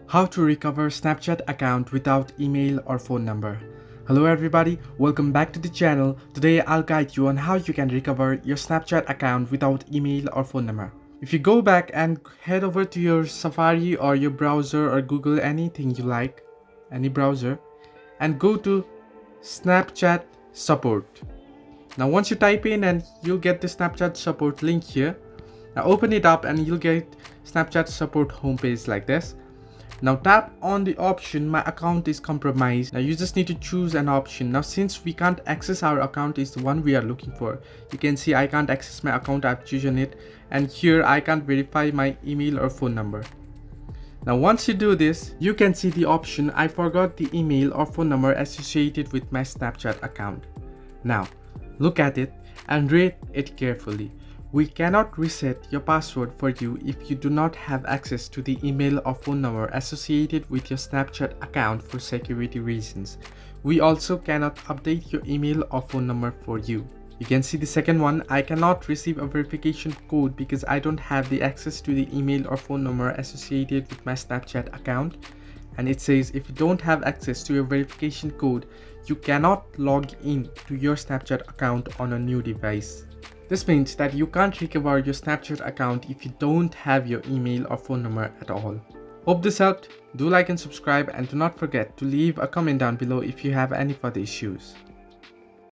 How to recover Snapchat account without email or phone number. Hello everybody, welcome back to the channel. Today I'll guide you on how you can recover your Snapchat account without email or phone number. If you go back and head over to your Safari or your browser or Google, anything you like, any browser, and go to Snapchat support. Now once you type in, and you'll get the Snapchat support link here. Now open it up and you'll get Snapchat support homepage like this. Now tap on the option "My account is compromised." Now you just need to choose an option. Now since we can't access our account is the one we are looking for. You can see I can't access my account, I've chosen it, and here I can't verify my email or phone number. Now once you do this, you can see the option "I forgot the email or phone number associated with my Snapchat account." Now look at it and read it carefully. We cannot reset your password for you if you do not have access to the email or phone number associated with your Snapchat account for security reasons. We also cannot update your email or phone number for you. You can see the second one, "I cannot receive a verification code because I don't have the access to the email or phone number associated with my Snapchat account." And it says if you don't have access to your verification code, you cannot log in to your Snapchat account on a new device. This means that you can't recover your Snapchat account if you don't have your email or phone number at all. Hope this helped. Do like and subscribe, and do not forget to leave a comment down below if you have any further issues.